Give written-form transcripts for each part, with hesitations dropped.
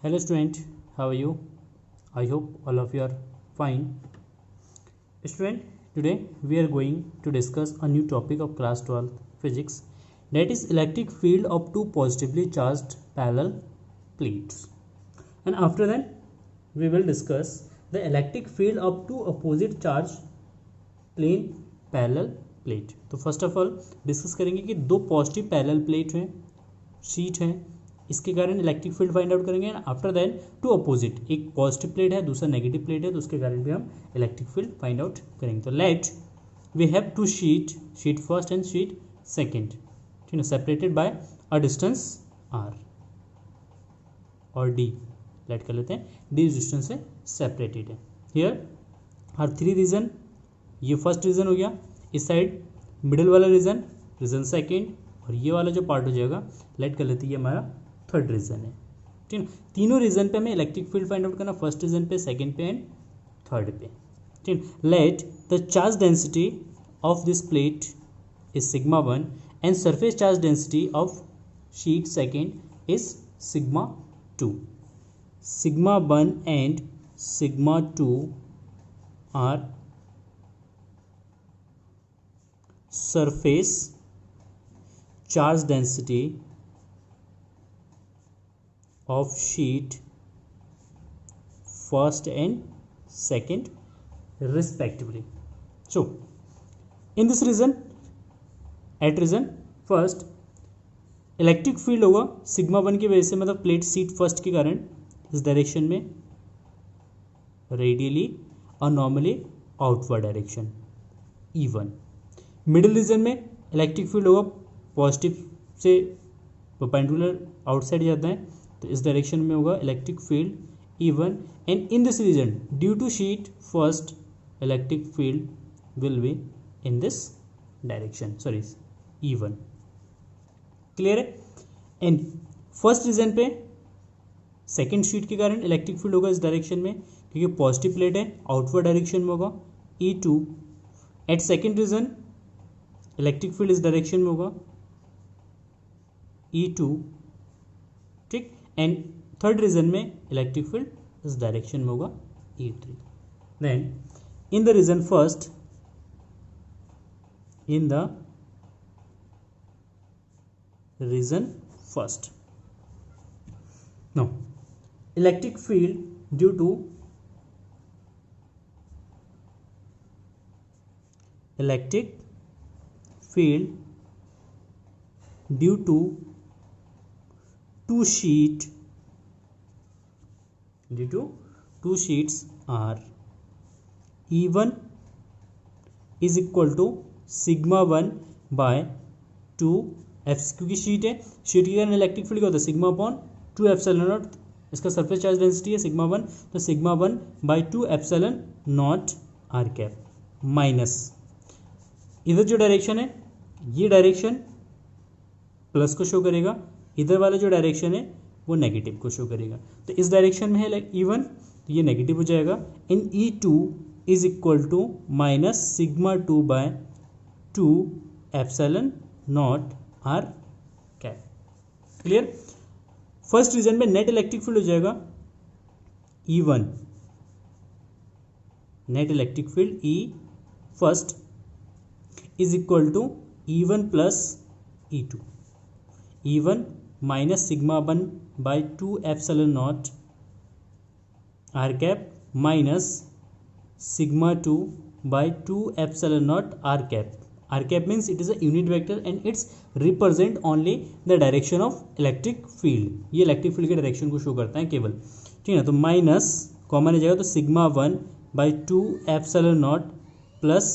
Hello student, how are you? I hope all of you are fine. Student, today we are going to discuss a new topic of class 12 physics, that is electric field of two positively charged parallel plates. And after that we will discuss the electric field of two opposite charged plane parallel plate. तो first of all discuss करेंगे कि दो positive parallel plate हैं, sheet है, इसके कारण electric field find out करेंगे. And after that two opposite, एक पॉजिटिव प्लेट है दूसरा नेगेटिव प्लेट है, तो उसके कारण भी हम इलेक्ट्रिक फील्ड फाइंड आउट करेंगे. तो let we have two sheet first and sheet second, ठीक है, separated by a distance R और डी. लेट कर लेते हैं डी डिस्टेंस से सेपरेटेड है. Here are three region. ये फर्स्ट रीजन हो गया, इस साइड मिडिल वाला रीजन सेकेंड, और ये वाला जो पार्ट हो जाएगा लेट कर लेते हैं ये हमारा थर्ड रीजन है. ठीक है, तीनों रीजन पे हमें इलेक्ट्रिक फील्ड फाइंड आउट करना, फर्स्ट रीजन पे, सेकेंड पे एंड थर्ड पे. ठीक, let the charge density of this plate is sigma 1 and surface charge density of sheet second is sigma 2. Sigma 1 and sigma 2 are surface charge density of sheet first and second respectively. So in this region, at region first electric field होगा sigma 1 की वजह से, मतलब plate seat first के कारण इस direction में radially और normally outward direction E1. Middle region में इलेक्ट्रिक फील्ड होगा पॉजिटिव से परपेंडिकुलर आउटसाइड जाता है, तो इस डायरेक्शन में होगा electric field E1. And in this region due to sheet first electric field will be in this direction, sorry E1. Clear है. एंड फर्स्ट रीजन पे सेकेंड शीट के कारण इलेक्ट्रिक फील्ड होगा इस डायरेक्शन में, क्योंकि पॉजिटिव प्लेट है, outward direction में होगा E2. Eight second region electric field इस डायरेक्शन में होगा E2. ठीक, एंड थर्ड रीजन में इलेक्ट्रिक फील्ड इस डायरेक्शन में होगा E3. Then in the region first, in the region first, no electric field due to electric field due to two sheets are E1 is equal to sigma 1 by 2 F, क्योंकि sheet है, sheet के कारण electric field क्या होता है sigma upon 2 epsilon naught. इसका surface charge density है sigma 1, तो sigma 1 by 2 epsilon naught are cap minus इधर जो डायरेक्शन है ये डायरेक्शन प्लस को शो करेगा, इधर वाला जो डायरेक्शन है वो नेगेटिव को शो करेगा. तो इस डायरेक्शन में है E1, तो ये नेगेटिव हो जाएगा. इन E2 is equal to minus sigma 2 by 2 epsilon naught are cap. Clear. First region में नेट इलेक्ट्रिक फील्ड हो जाएगा E1, net electric field E first is equal to E1 plus E2. E1 minus sigma 1 by 2 epsilon naught r cap minus sigma 2 by 2 epsilon naught r cap. R cap means it is a unit vector and it's represent only the direction of electric field. ये electric field के direction को show करता है केवल. ठीक है, तो minus common हो जाएगा, तो sigma 1 by 2 epsilon naught plus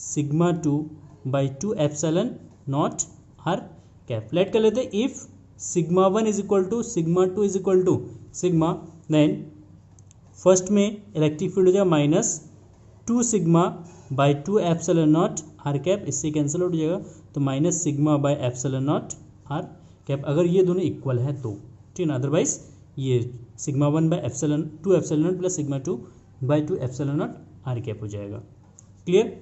sigma 2 by 2 epsilon naught are cap. Let कर लेते हैं if sigma 1 is equal to sigma 2 is equal to sigma, then first में इलेक्ट्रिक फील्ड हो जाएगा minus 2 sigma by 2 epsilon naught are cap, इससे cancel out हो जाएगा, तो minus sigma by epsilon naught are cap, अगर ये दोनों इक्वल है तो. ठीक है, अदरवाइज ये sigma 1 by epsilon 2 epsilon naught plus sigma 2 by 2 epsilon naught are cap हो जाएगा. Clear.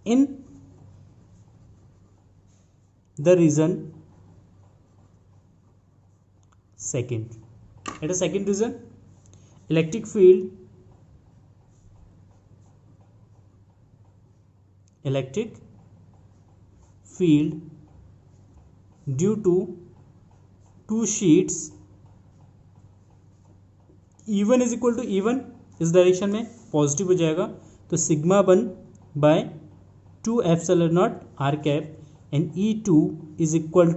In the region second, At a second reason, electric field due to two sheets E1 is equal to E1 इस direction में positive हो जाएगा, तो sigma 1 by 2 epsilon naught are cap and E2 is equal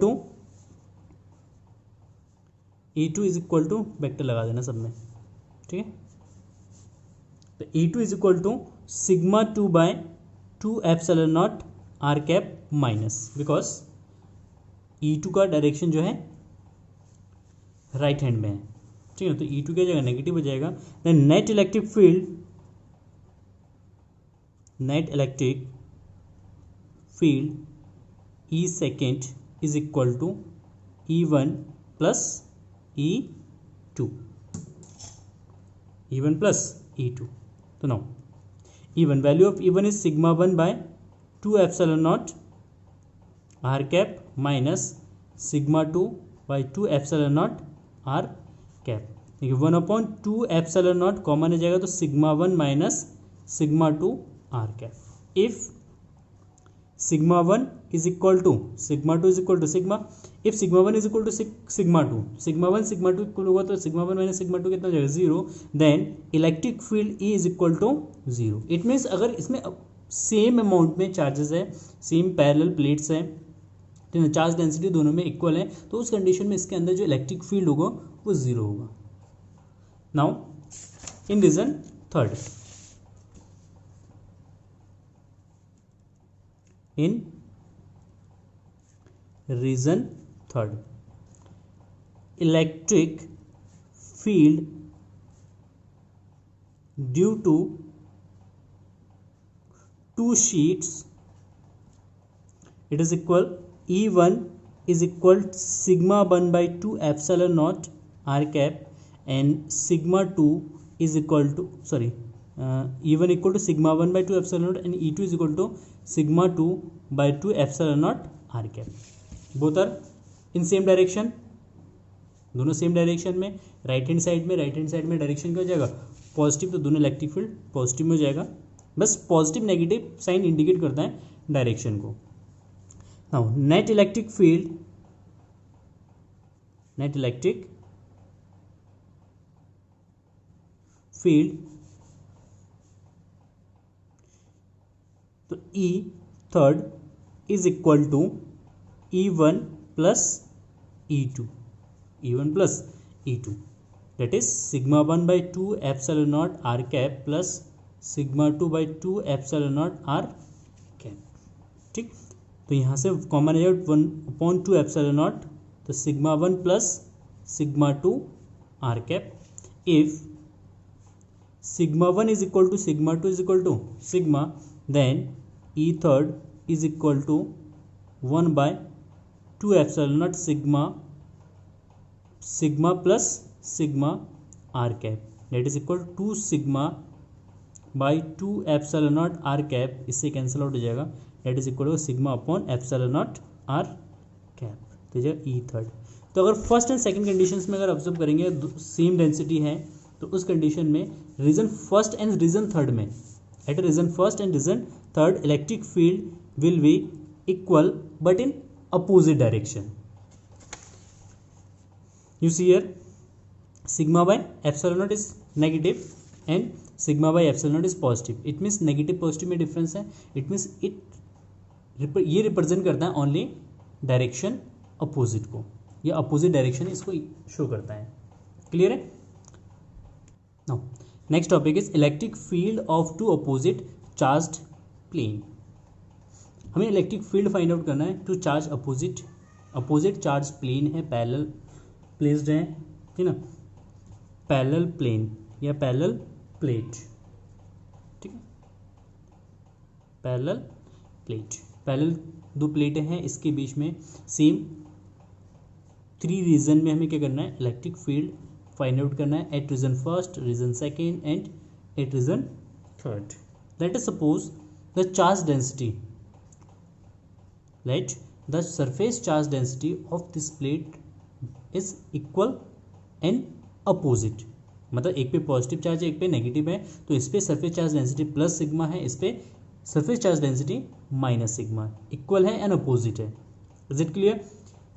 to vector लगा देना सब में, ठीक है। तो E2 is equal to sigma 2 by 2 epsilon naught are cap minus, because E2 का डायरेक्शन जो है राइट हैंड में है, ठीक है। तो E2 क्या जाएगा, नेगेटिव हो जाएगा। Then net electric field E second is equal to E1 plus E2, तो now E1, value of E1 is sigma 1 by 2 epsilon naught are cap minus sigma 2 by 2 epsilon naught are cap. देखिए 1/2 epsilon naught common हो जाएगा, तो sigma 1 minus sigma 2 r cap. If sigma 1 is equal to sigma 2 is equal to sigma, if sigma 1 is equal to sigma 2 equal होगा, तो sigma 1 minus sigma 2 कितना हो जाएगा, 0। Then electric field E is equal to 0। It means अगर इसमें same amount में charges है, same parallel plates हैं, तो चार्ज डेंसिटी दोनों में इक्वल है, तो उस कंडीशन में इसके अंदर जो इलेक्ट्रिक फील्ड होगा वो 0 होगा। Now in region third, electric field due to two sheets it is equal E1 is equal sigma 1 by 2 epsilon naught r cap and sigma 2 is equal to E1 equal to sigma 1 by 2 epsilon naught and E2 is equal to sigma 2 by 2 epsilon naught r cap. both are in same direction, दोनों same direction में। Right hand side में direction क्या हो जाएगा, positive, तो दोनों electric field positive में हो जाएगा। बस पॉजिटिव नेगेटिव साइन इंडिकेट करता है डायरेक्शन को। नाउ नेट इलेक्ट्रिक फील्ड तो E third is equal to E1 plus E2, that is sigma 1 by 2 epsilon naught are cap plus sigma 2 by 2 epsilon naught are cap, ठीक। तो यहाँ से common है 1/2 epsilon naught, तो sigma 1 plus sigma 2 r cap. If sigma 1 is equal to sigma 2 is equal to sigma, then E third is equal to 1 by 2 epsilon naught sigma plus sigma r cap, that is equal to sigma by 2 epsilon naught are cap, इससे cancel out हो जाएगा, that is equal to sigma upon epsilon naught are cap, तो जाएगा E third. तो अगर first and second conditions में अगर observe करेंगे सेम डेंसिटी है, तो उस कंडीशन में region first and region third में, at region first and region third electric field will be equal but in opposite direction. You see here sigma by epsilon naught is negative and sigma by epsilon naught is positive. It means negative positive में difference है. It means ये represent करता है only direction opposite को, या opposite direction इसको show करता है। क्लियर है? Now next topic is electric field of two opposite charged plane. हमें इलेक्ट्रिक फील्ड फाइंड आउट करना है two charge opposite charge plane है, पैरेलल प्लेस्ड है, ठीक ना, पैरेलल प्लेन या पैरेलल प्लेट, ठीक है, पैरेलल दो प्लेटें हैं, इसके बीच में सेम 3 रीजन में हमें क्या करना है, इलेक्ट्रिक फील्ड फाइंड आउट करना है at region first, region second and at region third. Let us suppose the charge density, let the surface charge density of this plate is equal and opposite, मतलब एक पे positive charge है एक पे negative है, तो इस पे surface charge density plus sigma है, इस पे surface charge density minus sigma, equal है एंड अपोजिट है। Is it clear?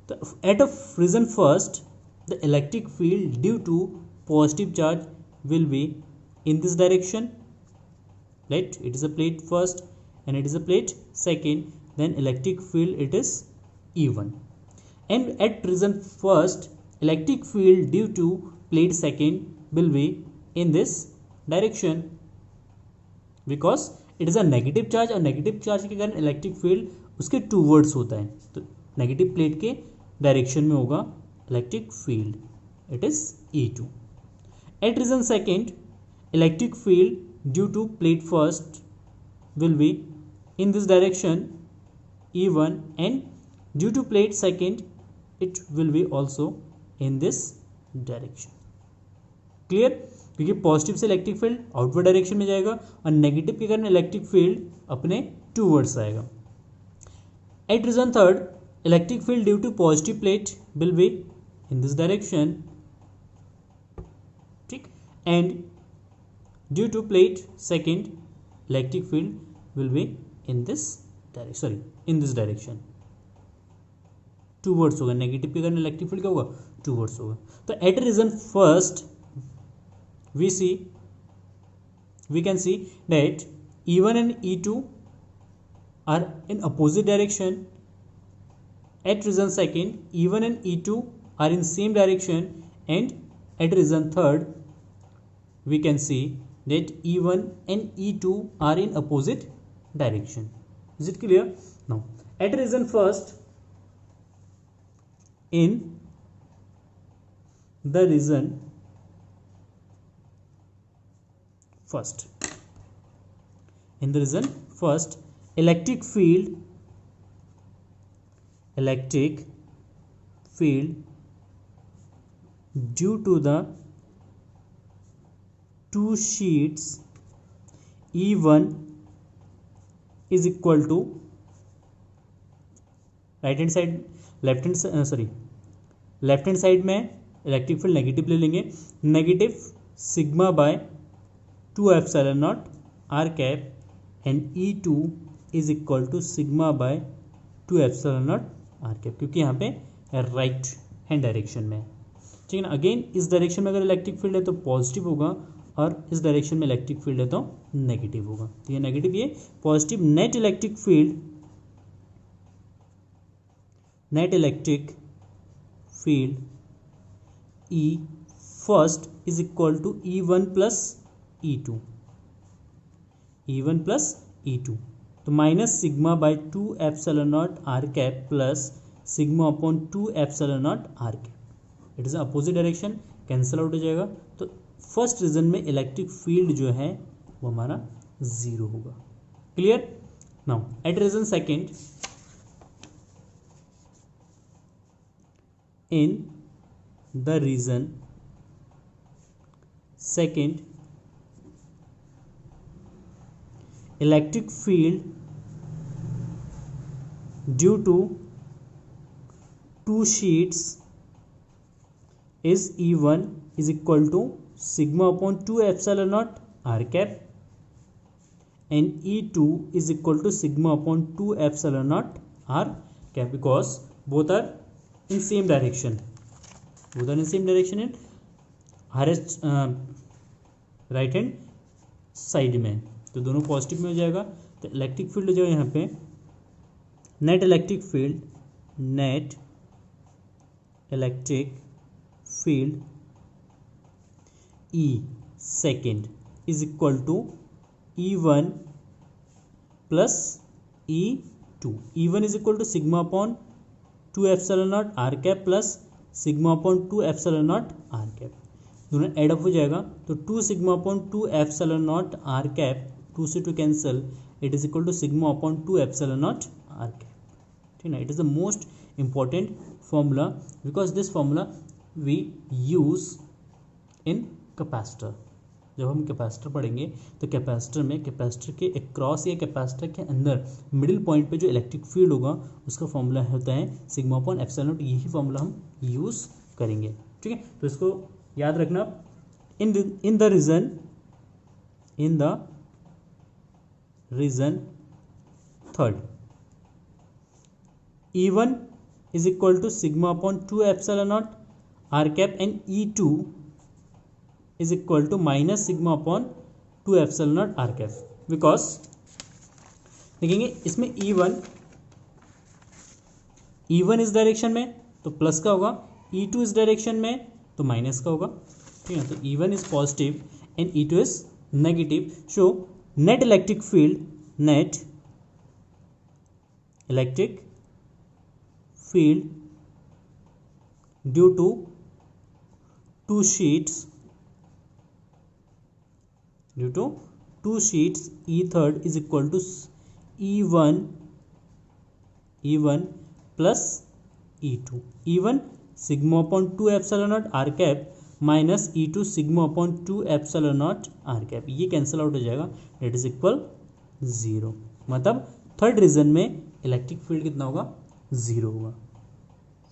तो at a region first the electric field due to positive charge will be in this direction, right? It is a plate first and it is a plate second, then electric field it is E1, and at present first electric field due to plate second will be in this direction because it is a negative charge, और negative charge के कारण electric field उसके towards होता है, तो negative plate के direction में होगा electric field, it is E2. At present second electric field due to plate first will be in this direction E1, and due to plate second it will be also in this direction. Clear? क्योंकि positive से electric field outward direction में जाएगा और negative के कारण electric field अपने towards आएगा. At region third electric field due to positive plate will be in this direction, ठीक, and due to plate second electric field will be in this direction, in this direction towards होगा, negative के कारण electric field क्या होगा, towards होगा. तो at region first we can see that E1 and E2 are in opposite direction. At reason second E1 and E2 are in same direction, and at reason third we can see that E1 and E2 are in opposite direction. Is it clear? Now at reason first, in the reason first, electric field due to the two sheets E1 is equal to left hand side में electric field negative ले लेंगे, negative sigma by 2 epsilon naught are cap, and E2 is equal to sigma by 2 epsilon naught are cap, क्योंकि यहाँ पे right hand direction में, ठीक है ना. अगेन इस डायरेक्शन में अगर इलेक्ट्रिक फील्ड है तो पॉजिटिव होगा, और इस डायरेक्शन में इलेक्ट्रिक फील्ड है तो नेगेटिव होगा. तो ये नेगेटिव, ये positive. Net electric field E first is equal to E1 plus E2, तो minus sigma by 2 epsilon naught are cap plus sigma upon 2 epsilon naught are cap. It is opposite direction, cancel out हो जाएगा. तो first region में electric field जो है वो हमारा 0 होगा. Clear? Now at region second, in the region second electric field due to two sheets is E1 is equal to sigma upon 2 epsilon naught r cap, and E2 is equal to sigma upon 2 epsilon naught r cap, because both are in same direction, in right hand side में, तो दोनों positive में हो जाएगा. तो electric field जो है यहाँ पे net electric field E second is equal to E1 plus E2. E1 is equal to sigma upon 2 epsilon naught are cap plus sigma upon 2 epsilon naught are cap, दोनों add up हो जाएगा. तो 2 sigma upon 2 epsilon naught are cap, 2 से 2 cancel, it is equal to sigma upon 2 epsilon naught are cap, ठीक है. It is the most important formula because this formula we use in capacitor. जब हम capacitor पढ़ेंगे तो capacitor के across या capacitor के अंदर मिडिल पॉइंट पे जो इलेक्ट्रिक फील्ड होगा उसका फॉर्मूला होता है सिग्मा अपॉन एप्सिलॉन नॉट. यही फॉर्मूला हम यूज़ करेंगे, ठीक है. तो इसको याद रखना, in the region third, E1 is equal to sigma upon 2 epsilon naught r cap and E2 is equal to minus sigma upon 2 epsilon naught r cap, because देखेंगे इसमें E1 इस डायरेक्शन में तो प्लस का होगा, E2 इस direction में तो माइनस का होगा, ठीक है। तो E1 इज positive and E2 is negative. So net electric field due to two sheets E third is equal to E1 plus E2, E1 sigma upon 2 epsilon naught r cap minus E2 sigma upon 2 epsilon naught are cap, ये cancel out हो जाएगा, that is equal 0। मतलब third region में electric field कितना होगा, 0 होगा।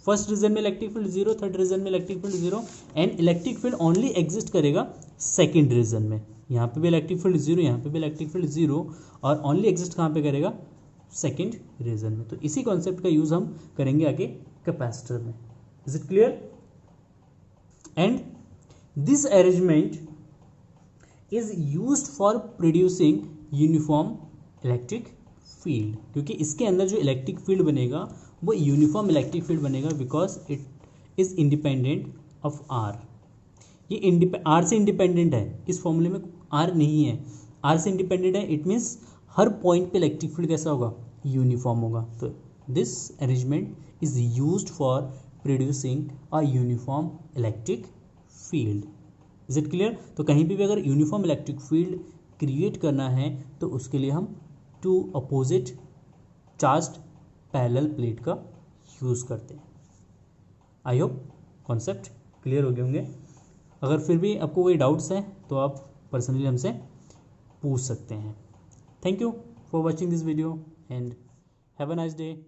First region में electric field 0, third region में electric field 0, and electric field only exist करेगा सेकेंड रीजन में। यहाँ पे भी इलेक्ट्रिक फील्ड 0, यहाँ पे भी इलेक्ट्रिक फील्ड 0, और ओनली एग्जिस्ट कहाँ पे करेगा, सेकेंड रीजन में। तो इसी कॉन्सेप्ट का यूज हम करेंगे आगे कैपेसिटर में। Is it clear? And this arrangement is used for producing uniform electric field, क्योंकि इसके अंदर जो इलेक्ट्रिक फील्ड बनेगा वो यूनिफॉर्म इलेक्ट्रिक फील्ड बनेगा, because it is independent of r. ये आर से इंडिपेंडेंट है, इस फॉर्मूले में आर नहीं है, आर से इंडिपेंडेंट है। इट मीन्स हर पॉइंट पे इलेक्ट्रिक फील्ड कैसा होगा, यूनिफॉर्म होगा। तो this arrangement is used for producing a uniform electric field. Is it clear? तो कहीं पे भी अगर यूनिफॉर्म इलेक्ट्रिक फील्ड क्रिएट करना है तो उसके लिए हम two opposite charged parallel plate का यूज़ करते हैं। आई होप कॉन्सेप्ट क्लियर हो गए होंगे। अगर फिर भी आपको कोई डाउट्स हैं तो आप पर्सनली हमसे पूछ सकते हैं। Thank you for watching this video and have a nice day.